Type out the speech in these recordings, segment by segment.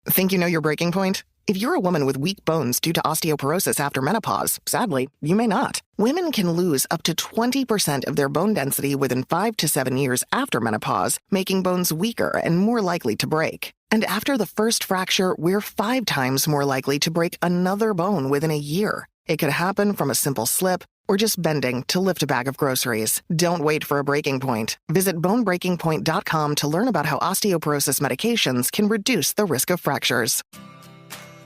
Think you know your breaking point? If you're a woman with weak bones due to osteoporosis after menopause, sadly, you may not. Women can lose up to 20% of their bone density within 5 to 7 years after menopause, making bones weaker and more likely to break. And after the first fracture, we're 5 times more likely to break another bone within a year. It could happen from a simple slip or just bending to lift a bag of groceries. Don't wait for a breaking point. Visit bonebreakingpoint.com to learn about how osteoporosis medications can reduce the risk of fractures.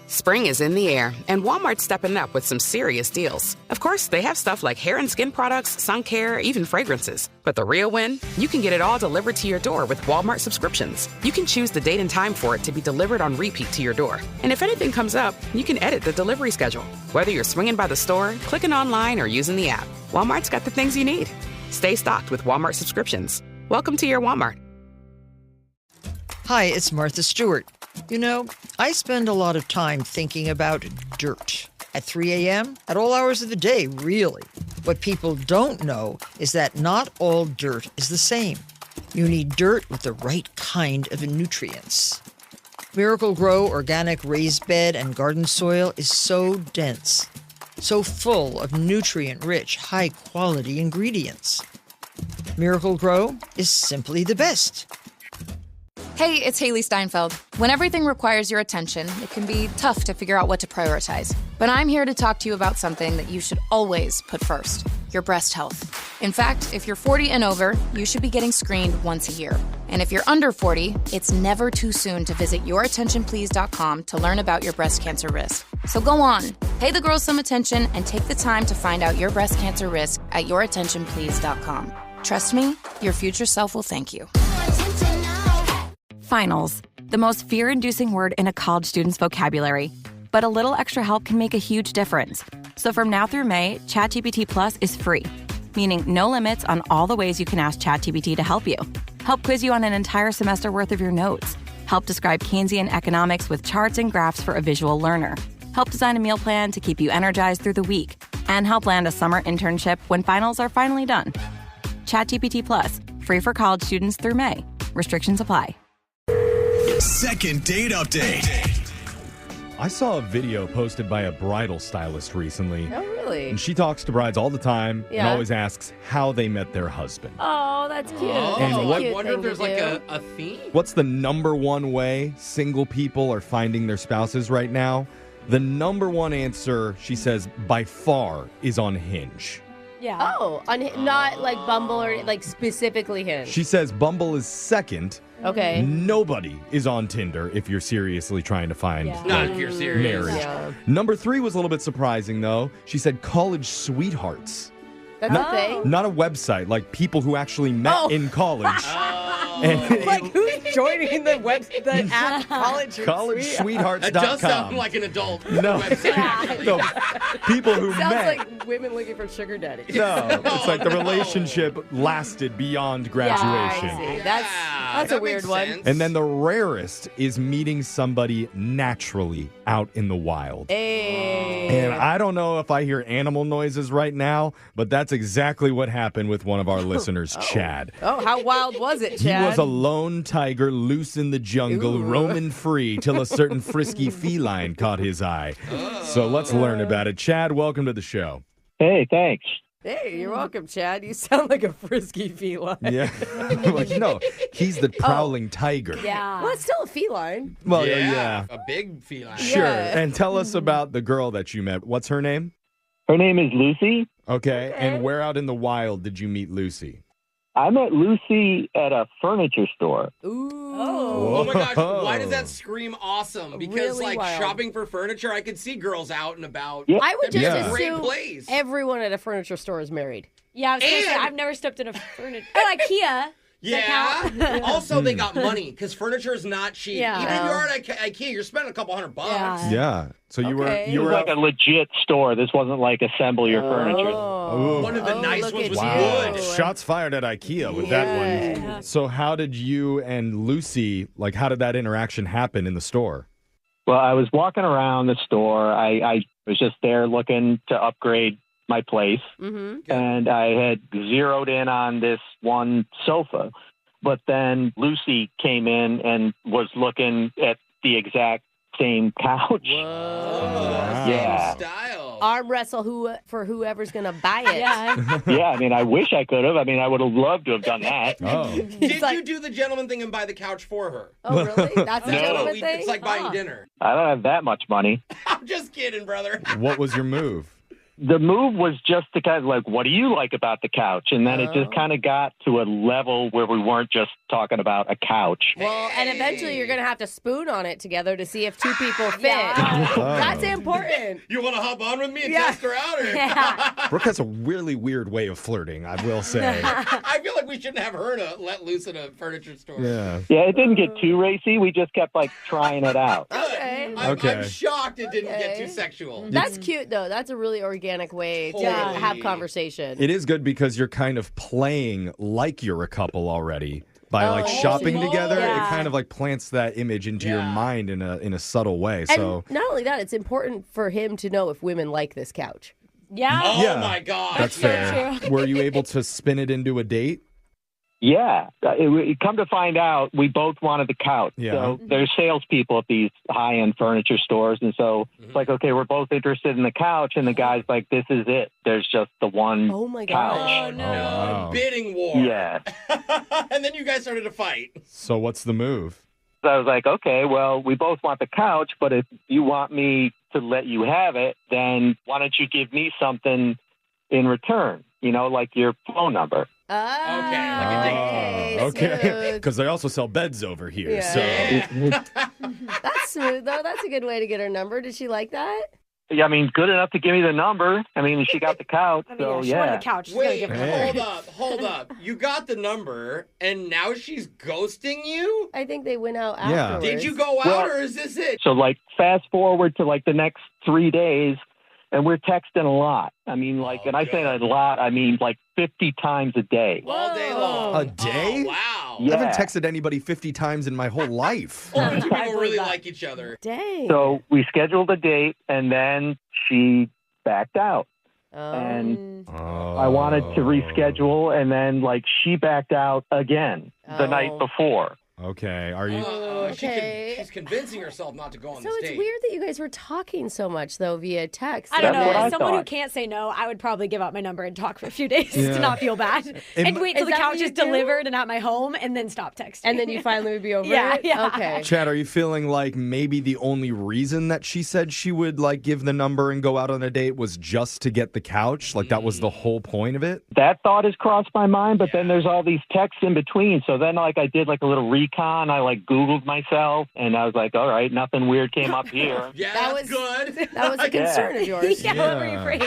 Spring is in the air, and Walmart's stepping up with some serious deals. Of course, they have stuff like hair and skin products, sun care, even fragrances. But the real win? You can get it all delivered to your door with Walmart subscriptions. You can choose the date and time for it to be delivered on repeat to your door. And if anything comes up, you can edit the delivery schedule. Whether you're swinging by the store, clicking online, or using the app, Walmart's got the things you need. Stay stocked with Walmart subscriptions. Welcome to your Walmart. Hi, it's Martha Stewart. You know, I spend a lot of time thinking about dirt. At 3 a.m., at all hours of the day, really. What people don't know is that not all dirt is the same. You need dirt with the right kind of nutrients. Miracle Grow organic raised bed and garden soil is so dense, so full of nutrient-rich, high-quality ingredients. Miracle Grow is simply the best. Hey, it's Haley Steinfeld. When everything requires your attention, it can be tough to figure out what to prioritize. But I'm here to talk to you about something that you should always put first, your breast health. In fact, if you're 40 and over, you should be getting screened once a year. And if you're under 40, it's never too soon to visit yourattentionplease.com to learn about your breast cancer risk. So go on, pay the girls some attention and take the time to find out your breast cancer risk at yourattentionplease.com. Trust me, your future self will thank you. Finals, the most fear-inducing word in a college student's vocabulary. But a little extra help can make a huge difference. So from now through May, ChatGPT Plus is free, meaning no limits on all the ways you can ask ChatGPT to help you. Help quiz you on an entire semester worth of your notes. Help describe Keynesian economics with charts and graphs for a visual learner. Help design a meal plan to keep you energized through the week. And help land a summer internship when finals are finally done. ChatGPT Plus, free for college students through May. Restrictions apply. Second date update. I saw a video posted by a bridal stylist recently. Oh, really? And she talks to brides all the time and Yeah. always asks how they met their husband. Oh, that's cute. Oh, And That's a what- cute I wonder thing if there's to like do. a theme. What's the number one way single people are finding their spouses right now? The number one answer, she says, by far, is on Hinge. Yeah. Oh, not like Bumble or like specifically Hinge. She says Bumble is second. Okay. Nobody is on Tinder if you're seriously trying to find Not if you're serious. marriage. Yeah. Number 3 was a little bit surprising, though. She said college sweethearts. That's a thing. Not a website, like people who actually met in college. And Like, who's joining the app college? collegesweethearts.com. That does sound like an adult No. website. No, people who Sounds met. like women looking for sugar daddy. No, it's like the no. relationship lasted beyond graduation. I see. That's a that weird makes one. sense. And then the rarest is meeting somebody naturally out in the wild. Hey. And I don't know if I hear animal noises right now, but that's exactly what happened with one of our listeners, Chad. Oh, how wild was it, He Chad? was a lone tiger loose in the jungle, roaming free till a certain frisky feline caught his eye. So let's learn about it. Chad, welcome to the show. Hey, thanks. Hey, you're welcome, Chad. You sound like a frisky feline. Yeah. Like, no, he's the prowling tiger. Yeah. Well, it's still a feline. Well, yeah, a big feline. Sure. Yeah. And tell us about the girl that you met. What's her name? Her name is Lucy. Okay. And where out in the wild did you meet Lucy? I met Lucy at a furniture store. Ooh. Oh my gosh, why does that scream awesome? Because Really like wild. shopping for furniture, I could see girls out and about. Yeah. I would That'd be just Yeah. a great assume place. everyone at a furniture store is married. Yeah, I was gonna say, And- I've never stepped in a furniture. Oh, IKEA. Yeah. Also, they got money because furniture is not cheap. Yeah. Even if you are at IKEA, you're spending a couple $100. Yeah. Yeah. So you Okay. It were was like a legit store. This wasn't like assemble your furniture. Ooh. One of the nice look ones at was Wow. wood. Shots fired at IKEA with that one. So how did you and Lucy, like, how did that interaction happen in the store? Well, I was walking around the store. I was just there looking to upgrade my place, Mm-hmm. and I had zeroed in on this one sofa. But then Lucy came in and was looking at the exact same couch. Whoa. Yeah. Style. Arm wrestle for whoever's going to buy it. Yeah, I mean, I wish I could have. I mean, I would have loved to have done that. Oh. Did you do the gentleman thing and buy the couch for her? Oh, really? That's a No. gentleman thing? It's like buying dinner. I don't have that much money. I'm just kidding, brother. What was your move? The move was just to kind of like, what do you like about the couch? And then it just kind of got to a level where we weren't just talking about a couch. Well, and eventually you're going to have to spoon on it together to see if two people fit. Yeah. That's important. You want to hop on with me and test her out? Or? Yeah. Brooke has a really weird way of flirting, I will say. I feel like we shouldn't have her to let loose in a furniture store. Yeah. Yeah, it didn't get too racy. We just kept like trying it out. Okay. Okay. I'm shocked it didn't get too sexual. That's cute, though. That's a really organic way to Totally. have conversation. It is good because you're kind of playing like you're a couple already. By like shopping together, Yeah. it kind of like plants that image into your mind in a subtle way. And So not only that, it's important for him to know if women like this couch. Yeah. Oh Yeah. my God. that's fair. Were you able to spin it into a date? Yeah. Come to find out, we both wanted the couch. Yeah. So there's salespeople at these high-end furniture stores. And so it's like, okay, we're both interested in the couch. And the guy's like, this is it. There's just the one Oh, my couch. gosh. Oh, no. wow. Bidding war. Yeah. And then you guys started to fight. So what's the move? So I was like, okay, well, we both want the couch, but if you want me to let you have it, then why don't you give me something in return? You know, like your phone number. Okay. Okay. Because they also sell beds over here. Yeah. So That's smooth, though. That's a good way to get her number. Did she like that? Yeah, I mean, good enough to give me the number. I mean, she got the couch, I mean, so she wanted yeah. the couch. She's gonna Wait, give her the hold up. You got the number, and now she's ghosting you? I think they went out Yeah. afterwards. Did you go out, Well- or is this it? So, like, fast forward to like the next 3 days, and we're texting a lot. I mean, like, and I say a lot, I mean like 50 times a day. All day long. A day? Oh, wow. Yeah. I haven't texted anybody 50 times in my whole life. Oh, two people I believe really that. like each other. Dang. So we scheduled a date, and then she backed out. And I wanted to reschedule, and then like she backed out again the night before. Okay. Are you? Okay. She's convincing herself not to go on So this it's date. weird that you guys were talking so much, though, via text. I don't That's know. what I As someone who thought. can't say no, I would probably give out my number and talk for a few days Yeah. to not feel bad. And wait till Is the that what couch you is do? delivered and at my home and then stop texting. And then you finally would be over Yeah, it? yeah. Okay. Chad, are you feeling like maybe the only reason that she said she would like give the number and go out on a date was just to get the couch? Like that was the whole point of it? That thought has crossed my mind, but then there's all these texts in between. So then, like, I did like a little recon. I like Googled myself, and I was like, all right, nothing weird came up here. Yeah, That that's was- good. That was a concern of yours. yeah, what were you afraid?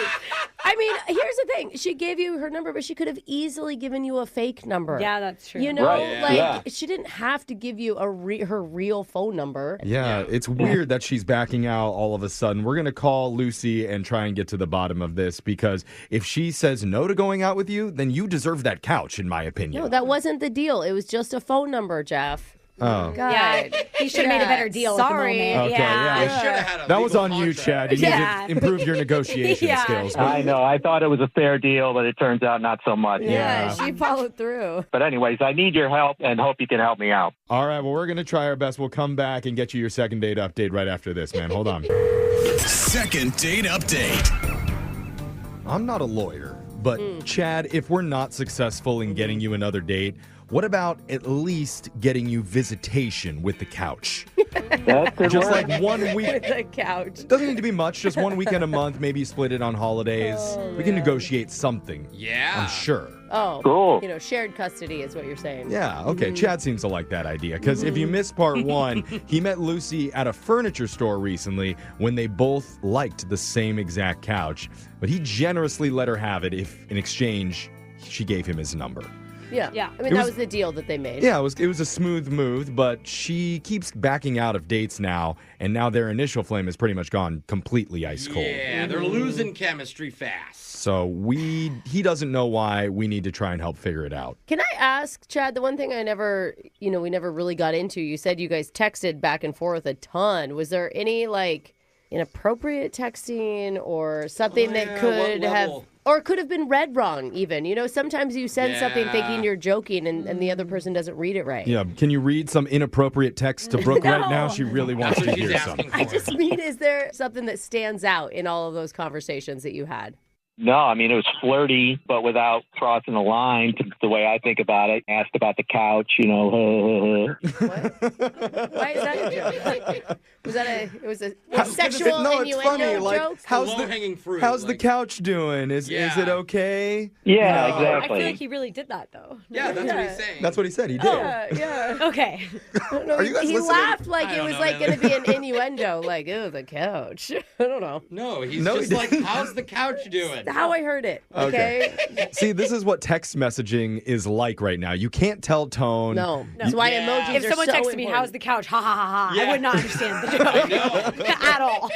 I mean, here's the thing. She gave you her number, but she could have easily given you a fake number. Yeah, that's true. You know, Right, like yeah. she didn't have to give you her real phone number. Yeah, it's weird that she's backing out all of a sudden. We're going to call Lucy and try and get to the bottom of this because if she says no to going out with you, then you deserve that couch, in my opinion. No, that wasn't the deal. It was just a phone number, Jeff. Oh. God. Yeah, he should have made a better deal Sorry. at the moment. Okay, yeah. yeah. They should have had a That was legal on you, contract. Chad. You Yeah. need to improve your negotiation Yeah. skills. I know. I thought it was a fair deal, but it turns out not so much. Yeah, she followed through. But anyways, I need your help and hope you can help me out. All right, well, we're going to try our best. We'll come back and get you your second date update right after this, man. Hold on. Second date update. I'm not a lawyer, but Chad, if we're not successful in getting you another date, what about at least getting you visitation with the couch? That could Just work. like 1 week. With the couch. Doesn't need to be much, just 1 weekend a month. Maybe you split it on holidays. We can negotiate something. Yeah. I'm sure. Oh, Cool. you know, shared custody is what you're saying. Yeah, okay. Chad seems to like that idea. Because if you missed part one, he met Lucy at a furniture store recently when they both liked the same exact couch. But he generously let her have it if, in exchange, she gave him his number. Yeah. Yeah. I mean, that was the deal that they made. Yeah, it was a smooth move, but she keeps backing out of dates now, and now their initial flame has pretty much gone completely ice cold. Yeah, they're losing chemistry fast. So he doesn't know why. We need to try and help figure it out. Can I ask, Chad, the one thing we never really got into, you said you guys texted back and forth a ton. Was there any, like, inappropriate texting or something that could What have... level? Or it could have been read wrong, even. You know, sometimes you send something thinking you're joking and the other person doesn't read it right. Yeah. Can you read some inappropriate text to Brooke right now? She really wants to hear something. I just mean, is there something that stands out in all of those conversations that you had? No, I mean, it was flirty, but without crossing the line, the way I think about it. Asked about the couch, you know. What? Why is that a joke? Was that a sexual no, innuendo it's funny. Like, joke? how's low-hanging fruit. How's the couch doing? Is it okay? Yeah, I exactly. feel like he really did that, though. Yeah, that's what he's saying. That's what he said. He did. Yeah. Okay. Are you guys he listening? laughed like it was like going to be an innuendo, like, oh, the couch. I don't know. No, he's just like, how's the couch doing? How I heard it. Okay. See, this is what text messaging is like right now. You can't tell tone. No. That's why emojis If are someone so texted me, important. how's the couch? Ha ha ha ha. Yeah. I would not understand the joke at all.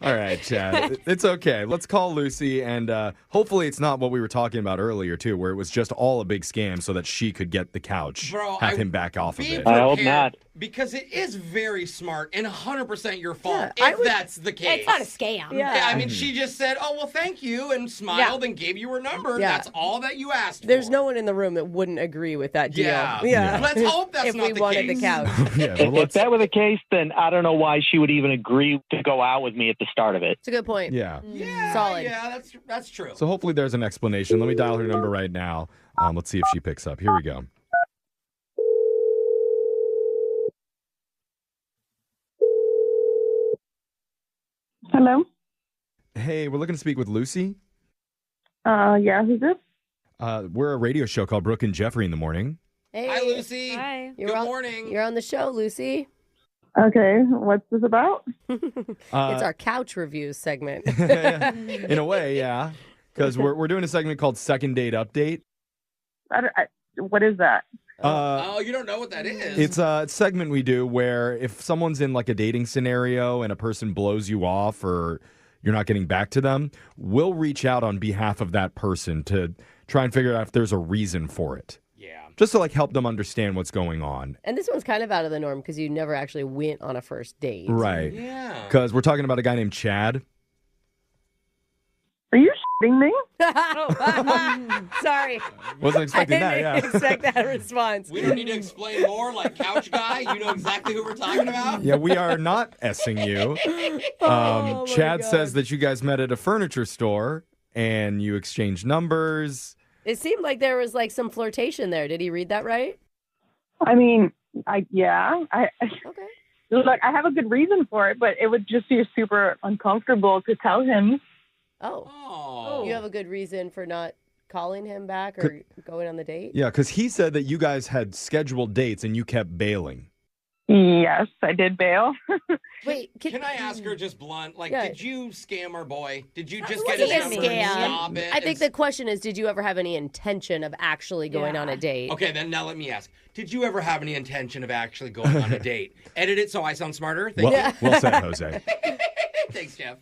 All right, Chad. It's okay. Let's call Lucy, and hopefully it's not what we were talking about earlier, too, where it was just all a big scam so that she could get the couch, have him back off of it. I hope not. Because it is very smart and 100% your fault Yeah, if that's the case. It's not a scam. Yeah. I mean, she just said, oh, well, thank you, and smiled and gave you her number. Yeah. That's all that you asked There's for. no one in the room that wouldn't agree with that deal. Yeah. Let's hope that's if not we the wanted case. the couch. Yeah, well, If that were the case, then I don't know why she would even agree to go out with me at the start of it. It's a good point. yeah. Yeah, Solid. Yeah, that's true. So hopefully there's an explanation. Let me dial her number right now. Let's see if she picks up. Here we go. Hello? Hey, we're looking to speak with Lucy. Yeah, who's this? We're a radio show called Brooke and Jeffery in the morning. Hey. Hi, Lucy. Hi. Good morning. You're on the show, Lucy. Okay, what's this about? It's our couch reviews segment. In a way, yeah. Because we're doing a segment called Second Date Update. What is that? Oh, you don't know what that is? It's a segment we do where if someone's in like a dating scenario and a person blows you off or you're not getting back to them, we'll reach out on behalf of that person to try and figure out if there's a reason for it. Yeah. Just to like help them understand what's going on. And this one's kind of out of the norm because you never actually went on a first date. Right. Yeah. Because we're talking about a guy named Chad. Are you shitting me? Sorry. Wasn't expecting that, I yeah. didn't expect that response. We don't need to explain more, like couch guy. You know exactly who we're talking about. Yeah, we are not S-ing you. Oh, my Chad God. says that you guys met at a furniture store and you exchanged numbers. It seemed like there was like some flirtation there. Did he read that right? I mean, Okay. Look, I have a good reason for it, but it would just be super uncomfortable to tell him. Oh. You have a good reason for not calling him back or going on the date? Yeah, because he said that you guys had scheduled dates and you kept bailing. Yes, I did bail. Wait, Can I ask her just blunt? Like, Yeah. did you scam our boy? Did you just It get his wasn't a number and scam. stop it? I think the question is, did you ever have any intention of actually going on a date? Okay, then now let me ask. Did you ever have any intention of actually going on a date? Edit it so I sound smarter. Thank you. Well said, Jose. Thanks, Jeff.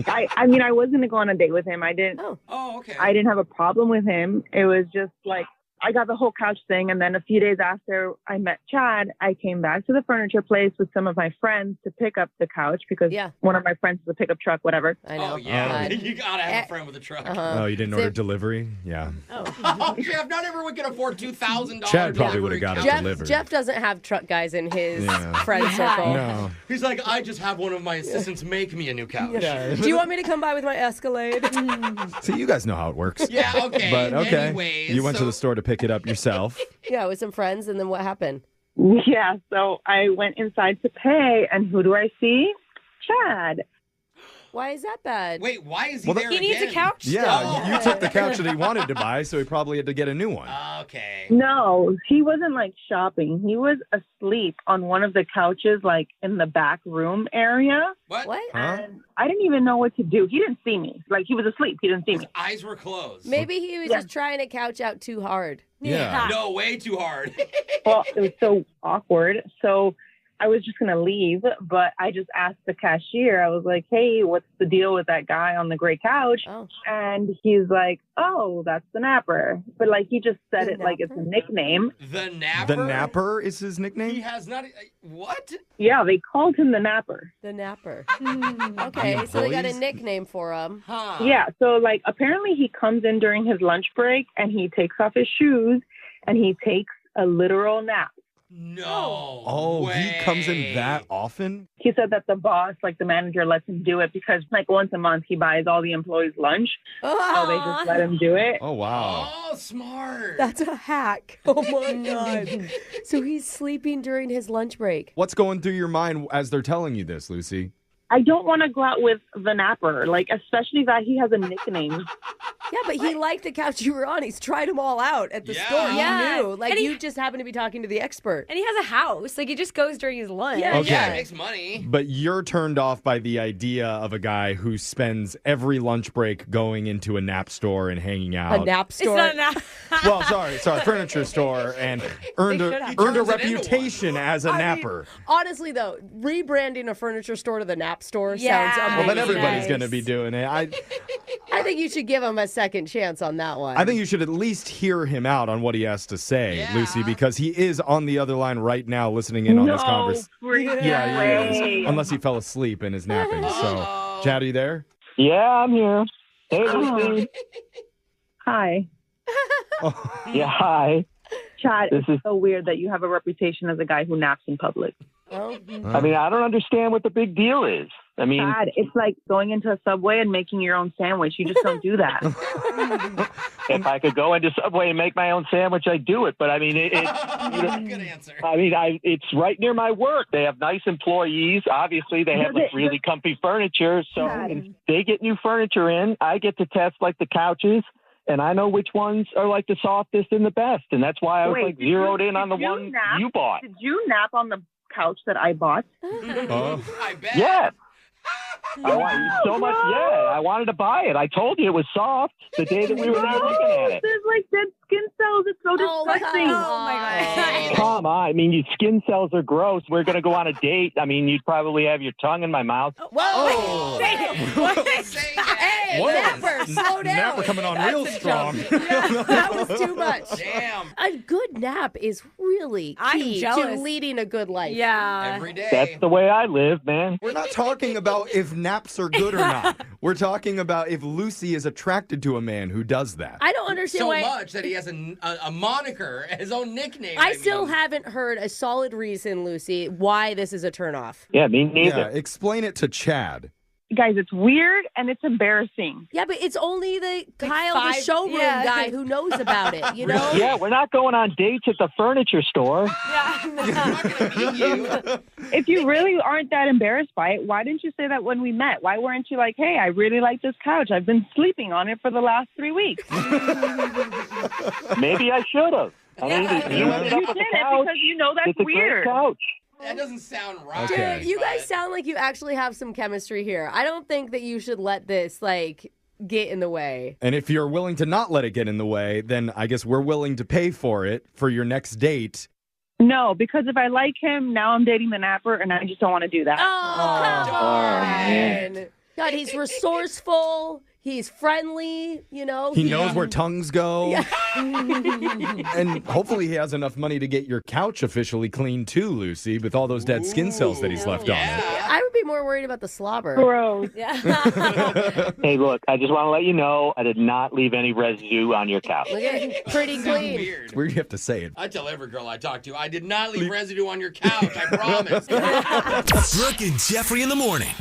I mean, I was going to go on a date with him. I didn't. Oh, okay. I didn't have a problem with him. It was just like I got the whole couch thing, and then a few days after I met Chad, I came back to the furniture place with some of my friends to pick up the couch because one of my friends is a pickup truck, whatever. I know. Oh, yeah. You got to have a friend with a truck. Oh, you didn't order delivery? Yeah. Oh, Jeff, not everyone can afford $2,000. Chad probably would have got it delivered. Jeff doesn't have truck guys in his Yeah. friend circle. No. He's like, I just have one of my assistants make me a new couch. Do you want me to come by with my Escalade? See, you guys know how it works. Yeah, okay. But okay. Anyways, You went to the store to pick it up yourself. Yeah, with some friends, and then what happened? Yeah, so I went inside to pay, and who do I see? Chad. Why is that bad? Wait, why is he Well, there He needs a again? couch? Yeah, you took the couch that he wanted to buy, so he probably had to get a new one. Okay. No, he wasn't like shopping. He was asleep on one of the couches, like in the back room area. What? Huh? And I didn't even know what to do. He didn't see me. Like he was asleep. He didn't see me. Eyes were closed. Maybe he was just trying to couch out too hard. Yeah. No, way too hard. Well, it was so awkward. So I was just going to leave, but I just asked the cashier. I was like, hey, what's the deal with that guy on the gray couch? Oh. And he's like, oh, that's the napper. But like, he just said it like it's a nickname. The napper? The napper is his nickname? He has not... What? Yeah, they called him the napper. The napper. Okay, so they got a nickname for him. Huh. Yeah, so like apparently he comes in during his lunch break and he takes off his shoes and he takes a literal nap. No. Oh, way. he comes in that often? He said that the boss, like the manager, lets him do it because like once a month he buys all the employees lunch. So they just let him do it. Oh, wow. Oh, smart. That's a hack. Oh my God. So he's sleeping during his lunch break. What's going through your mind as they're telling you this, Lucy? I don't want to go out with the napper, like especially that he has a nickname. Yeah, but he liked the couch you were on. He's tried them all out at the store. Yeah. He knew. Like, And he- you just happened to be talking to the expert. And he has a house. Like, he just goes during his lunch. Yeah, Okay. Yeah, it makes money. But you're turned off by the idea of a guy who spends every lunch break going into a nap store and hanging out. A nap It's store. not a nap. Well, sorry, furniture store, and earned should a have. earned a Turns it into reputation as a I mean, napper. honestly, though, rebranding a furniture store to the nap store Yeah. sounds Well, amazing. then everybody's Nice. going to be doing it. I think you should give him a second chance on that one. I think you should at least hear him out on what he has to say, Yeah. Lucy, because he is on the other line right now listening in on this conversation. freaking Yeah, he way. is. Unless he fell asleep and is napping. So, Chad, are you there? Yeah, I'm here. Hey, Lucy. Hi, Yeah, hi. Chad. This It's is- so weird that you have a reputation as a guy who naps in public. Oh, I mean, I don't understand what the big deal is. I mean, Chad, it's like going into a Subway and making your own sandwich. You just don't do that. if I could go into Subway and make my own sandwich, I'd do it. But I mean, Good answer. I mean, it's right near my work. They have nice employees. Obviously, they have like really comfy furniture. So if they get new furniture in, I get to test like the couches. And I know which ones are like the softest and the best. And that's why I was Wait, like did zeroed you- in on the did you one nap? you bought. Did you nap on the couch that I bought? Oh. I bet. Yes. I want so much. Yeah, I wanted to buy it. I told you it was soft the day that we were there looking at it. There's like dead skin cells. It's so Oh my disgusting. God. Oh, my God. Come on. I mean, your skin cells are gross. We're going to go on a date. I mean, you'd probably have your tongue in my mouth. Whoa! Say that. Hey, Whoa. Napper, slow down. Napper coming on real strong. Yeah, that was too much. Damn. A good nap is really I'm key to jealous. leading a good life. Yeah. Every day. That's the way I live, man. We're not talking about if naps are good or not. We're talking about if Lucy is attracted to a man who does that. I don't understand so why. much that he has a moniker, his own nickname. I still mean. haven't heard a solid reason, Lucy, why this is a turnoff. Yeah, me neither. Yeah, explain it to Chad. Guys, it's weird and it's embarrassing. Yeah, but it's only the Kyle, the five- showroom yeah. guy, who knows about it. You know? Yeah, we're not going on dates at the furniture store. I'm not gonna meet you. If you really aren't that embarrassed by it, why didn't you say that when we met? Why weren't you like, hey, I really like this couch. I've been sleeping on it for the last 3 weeks. Maybe I should have. I mean, you ended up You with did the it couch. because you know that's It's a great weird. couch. That doesn't sound right. Okay. Dude, you guys but- sound like you actually have some chemistry here. I don't think that you should let this, like, get in the way. And if you're willing to not let it get in the way, then I guess we're willing to pay for it for your next date. No, because if I like him, now I'm dating the napper, and I just don't want to do that. Oh, come man. on. God, he's resourceful. He's friendly, you know. He knows where tongues go. And hopefully he has enough money to get your couch officially cleaned too, Lucy, with all those dead skin cells that he's left on it. I would be more worried about the slobber. Gross. Hey, look, I just want to let you know I did not leave any residue on your couch. Look at it. Pretty Sounds clean. weird. It's weird you have to say it. I tell every girl I talk to, I did not leave residue on your couch. I promise. Brooke and Jeffrey in the morning.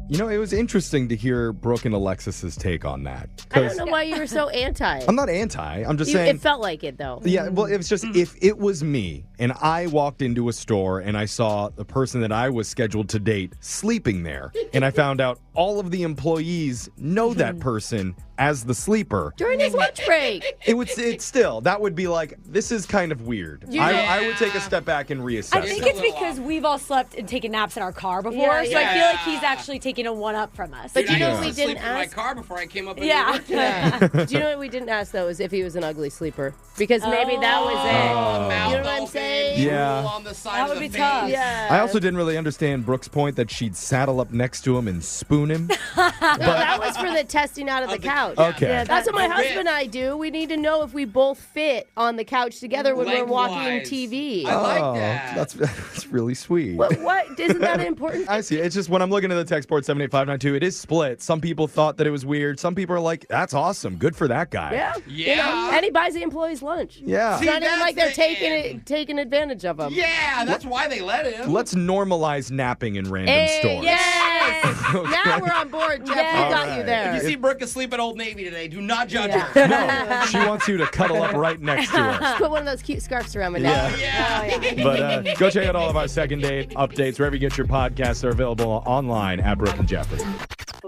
You know, it was interesting to hear Brooke and Alexis's take on that. I don't know why you were so anti. I'm not anti. I'm just You, saying. it felt like it, though. Yeah, well, it was just if it was me and I walked into a store and I saw the person that I was scheduled to date sleeping there, and I found out all of the employees know that person as the sleeper. During his lunch break. That would be like, this is kind of weird. I would take a step back and reassess. I think it's because we've all slept and taken naps in our car before, so I feel like he's actually taking a one-up from us. But you know what we sleep didn't in my ask? car before I came up with Do you know what we didn't ask, though, is if he was an ugly sleeper? Because maybe that was it. You know what I'm saying? Yeah. On the side That would be tough. Yeah. I also didn't really understand Brooke's point that she'd saddle up next to him and spoon him. No, that was for the testing out of the couch. Okay. Yeah, that's what my husband and I do. We need to know if we both fit on the couch together when we're watching TV. I like that. That's really sweet. What? Isn't that important? I see. It's just when I'm looking at the text board 78592, it is split. Some people thought that it was weird. Some people are like, that's awesome. Good for that guy. Yeah. You know, and he buys the employees lunch. Yeah. It's not even like they're taking advantage of him. Yeah, that's why they let him. Let's normalize napping in random stores. Yes. Now we're on board, Jeff. We got you there. If you see Brooke asleep at Old Navy today, do not judge her. No, she wants you to cuddle up right next to her. Just put one of those cute scarves around my neck. But go check out all of our second date updates wherever you get your podcasts. Are available online at Brooke and Jeffery.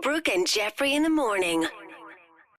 Brooke and Jeffrey in the morning.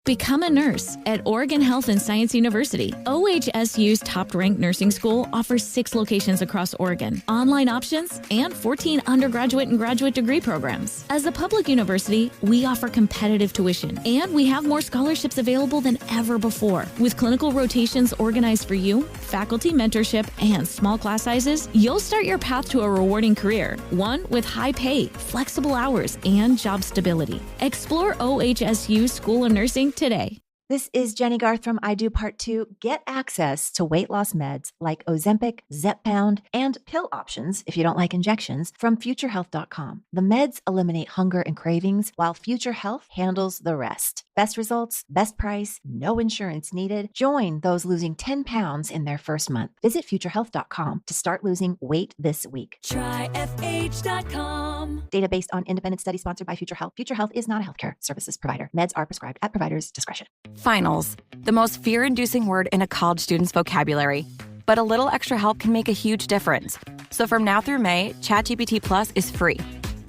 Become a nurse at Oregon Health and Science University. OHSU's top-ranked nursing school offers 6 locations across Oregon, online options, and 14 undergraduate and graduate degree programs. As a public university, we offer competitive tuition, and we have more scholarships available than ever before. With clinical rotations organized for you, faculty mentorship, and small class sizes, you'll start your path to a rewarding career, one with high pay, flexible hours, and job stability. Explore OHSU's School of Nursing today. This is Jenny Garth from I Do Part 2. Get access to weight loss meds like Ozempic, Zepbound, and pill options if you don't like injections from futurehealth.com. The meds eliminate hunger and cravings while Future Health handles the rest. Best results, best price, no insurance needed. Join those losing 10 pounds in their first month. Visit futurehealth.com to start losing weight this week. Try FH.com. Data based on independent study sponsored by Future Health. Future Health is not a healthcare services provider. Meds are prescribed at provider's discretion. Finals, the most fear-inducing word in a college student's vocabulary. But a little extra help can make a huge difference. So from now through May, ChatGPT Plus is free,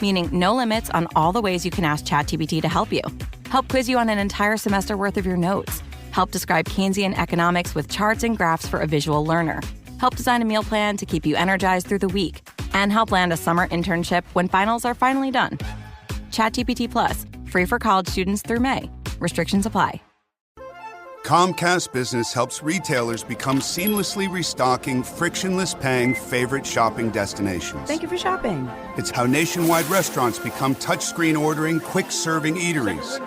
meaning no limits on all the ways you can ask ChatGPT to help you. Help quiz you on an entire semester worth of your notes. Help describe Keynesian economics with charts and graphs for a visual learner. Help design a meal plan to keep you energized through the week. And help land a summer internship when finals are finally done. ChatGPT Plus, free for college students through May. Restrictions apply. Comcast Business helps retailers become seamlessly restocking, frictionless paying favorite shopping destinations. Thank you for shopping. It's how nationwide restaurants become touchscreen ordering, quick serving eateries.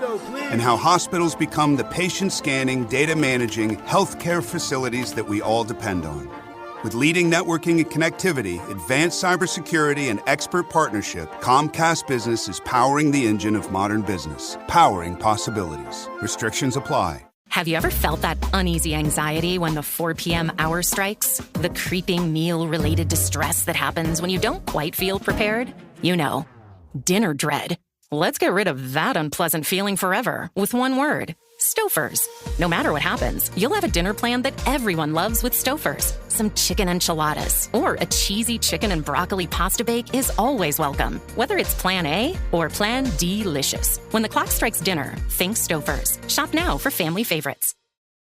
And how hospitals become the patient scanning, data managing healthcare facilities that we all depend on. With leading networking and connectivity, advanced cybersecurity, and expert partnership, Comcast Business is powering the engine of modern business, powering possibilities. Restrictions apply. Have you ever felt that uneasy anxiety when the 4 p.m. hour strikes? The creeping meal-related distress that happens when you don't quite feel prepared? You know, dinner dread. Let's get rid of that unpleasant feeling forever with one word. Stouffer's. No matter what happens, you'll have a dinner plan that everyone loves with Stouffer's. Some chicken enchiladas or a cheesy chicken and broccoli pasta bake is always welcome, whether it's Plan A or Plan D-licious. When the clock strikes dinner, think Stouffer's. Shop now for family favorites.